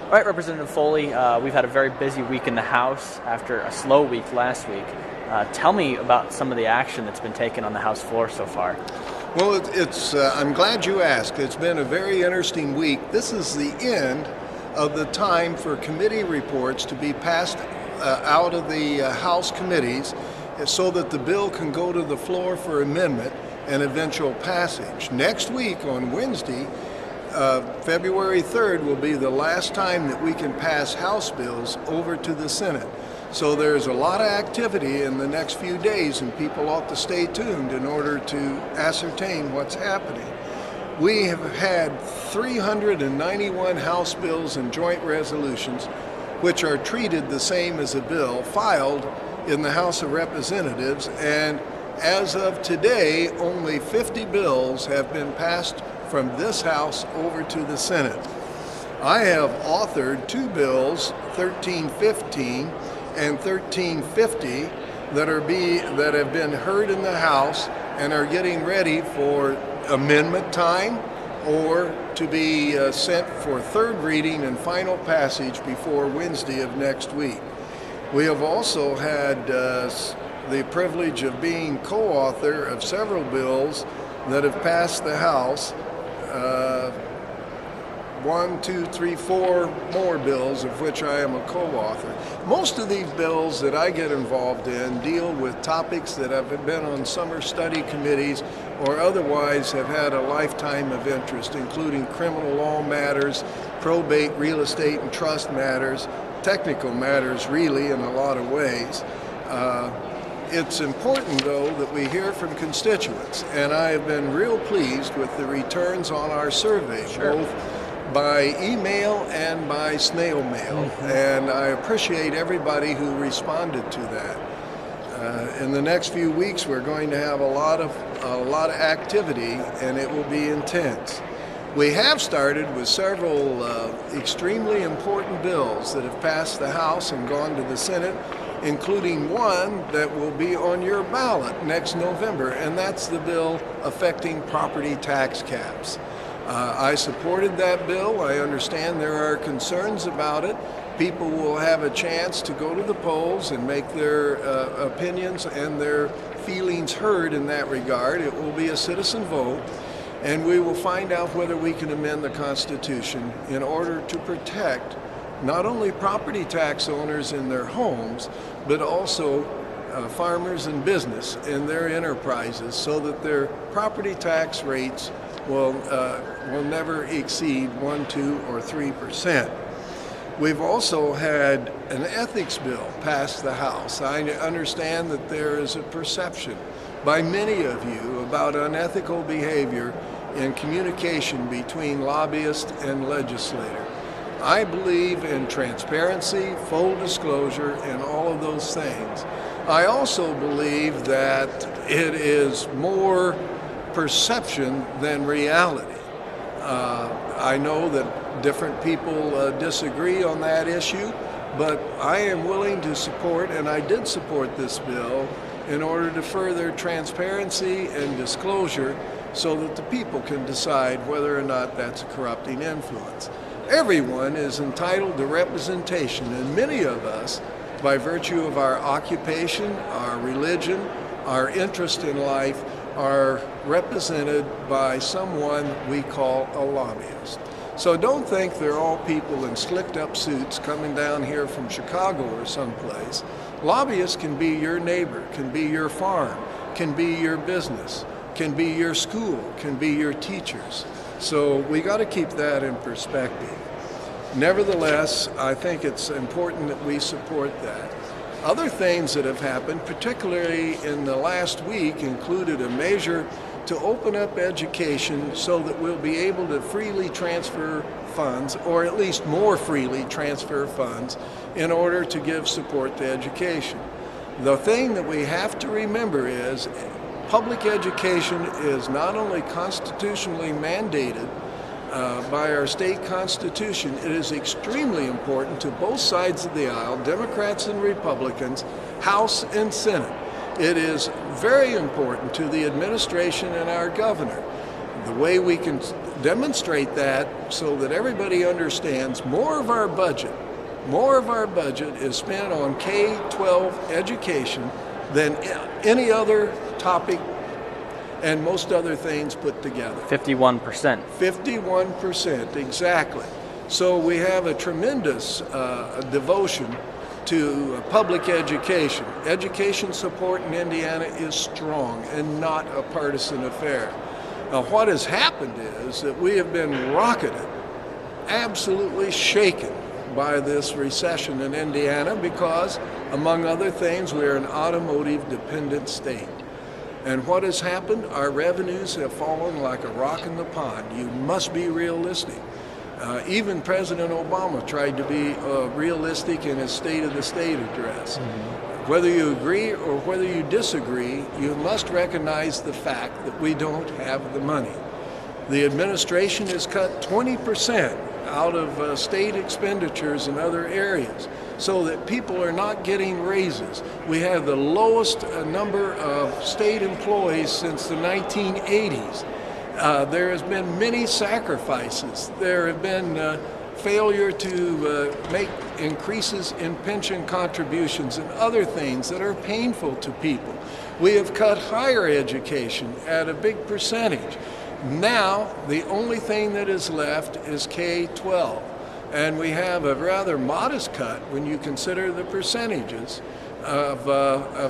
All right, Representative Foley, we've had a very busy week in the House after a slow week last week. Tell me about some of the action that's been taken on the House floor so far. Well, I'm glad you asked. It's been a very interesting week. This is the end of the time for committee reports to be passed out of the House committees so that the bill can go to the floor for amendment and eventual passage. Next week on Wednesday, February 3rd will be the last time that we can pass House bills over to the Senate. So there's a lot of activity in the next few days, and people ought to stay tuned in order to ascertain what's happening. We have had 391 House bills and joint resolutions, which are treated the same as a bill, filed in the House of Representatives, and as of today, only 50 bills have been passed from this House over to the Senate. I have authored two bills, 1315 and 1350, that have been heard in the House and are getting ready for amendment time or to be sent for third reading and final passage before Wednesday of next week. We have also had the privilege of being co-author of several bills that have passed the House. 4 more bills of which I am a co-author. Most of these bills that I get involved in deal with topics that have been on summer study committees or otherwise have had a lifetime of interest, including criminal law matters, probate, real estate and trust matters, technical matters really in a lot of ways. It's important, though, that we hear from constituents, and I have been real pleased with the returns on our survey, both by email and by snail mail, and I appreciate everybody who responded to that. In the next few weeks, we're going to have a lot of activity, and it will be intense. We have started with several extremely important bills that have passed the House and gone to the Senate, including one that will be on your ballot next November, and that's the bill affecting property tax caps. I supported that bill. I understand there are concerns about it. People will have a chance to go to the polls and make their opinions and their feelings heard in that regard. It will be a citizen vote, and we will find out whether we can amend the Constitution in order to protect not only property tax owners in their homes, but also farmers and business in their enterprises so that their property tax rates will never exceed 1%, 2%, or 3%. We've also had an ethics bill pass the House. I understand that there is a perception by many of you about unethical behavior in communication between lobbyists and legislators. I believe in transparency, full disclosure, and all of those things. I also believe that it is more perception than reality. I know that different people disagree on that issue, but I am willing to support, and I did support this bill, in order to further transparency and disclosure so that the people can decide whether or not that's a corrupting influence. Everyone is entitled to representation, and many of us, by virtue of our occupation, our religion, our interest in life, are represented by someone we call a lobbyist. So don't think they're all people in slicked up suits coming down here from Chicago or someplace. Lobbyists can be your neighbor, can be your farm, can be your business, can be your school, can be your teachers. So we got to keep that in perspective. Nevertheless, I think it's important that we support that. Other things that have happened, particularly in the last week, included a measure to open up education so that we'll be able to freely transfer funds, or at least more freely transfer funds, in order to give support to education. The thing that we have to remember is public education is not only constitutionally mandated by our state constitution, it is extremely important to both sides of the aisle, Democrats and Republicans, House and Senate. It is very important to the administration and our governor. The way we can demonstrate that so that everybody understands more of our budget is spent on K-12 education than any other topic and most other things put together. 51%. 51%, exactly. So we have a tremendous devotion to public education. Education support in Indiana is strong and not a partisan affair. Now, what has happened is that we have been rocketed, absolutely shaken by this recession in Indiana because, among other things, we're an automotive-dependent state. And what has happened? Our revenues have fallen like a rock in the pond. You must be realistic. Even President Obama tried to be realistic in his State of the State address. Mm-hmm. Whether you agree or whether you disagree, you must recognize the fact that we don't have the money. The administration has cut 20% out of state expenditures in other areas so that people are not getting raises. We have the lowest number of state employees since the 1980s. There has been many sacrifices. There have been failure to make increases in pension contributions and other things that are painful to people. We have cut higher education at a big percentage. Now, the only thing that is left is K-12. And we have a rather modest cut when you consider the percentages of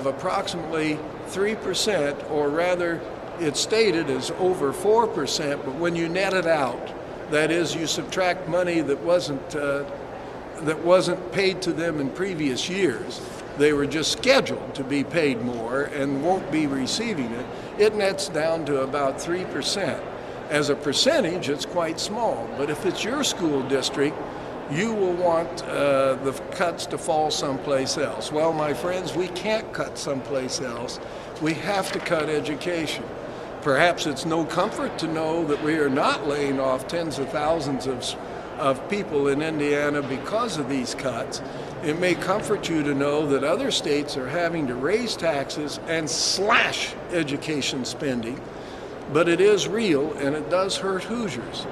approximately 3%, or rather, it's stated as over 4%, but when you net it out, that is, you subtract money that wasn't paid to them in previous years, they were just scheduled to be paid more and won't be receiving it, it nets down to about 3%. As a percentage, it's quite small, but if it's your school district, you will want the cuts to fall someplace else. Well, my friends, we can't cut someplace else. We have to cut education. Perhaps it's no comfort to know that we are not laying off tens of thousands of people in Indiana because of these cuts. It may comfort you to know that other states are having to raise taxes and slash education spending, but it is real and it does hurt Hoosiers.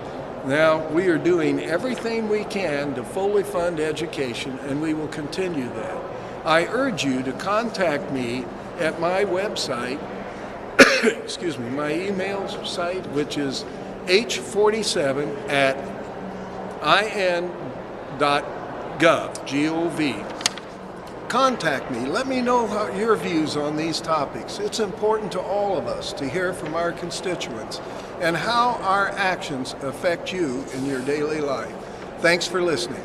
Now, we are doing everything we can to fully fund education, and we will continue that. I urge you to contact me at my website, excuse me, my email site, which is h47@in.gov, G-O-V. Contact me. Let me know your views on these topics. It's important to all of us to hear from our constituents and how our actions affect you in your daily life. Thanks for listening.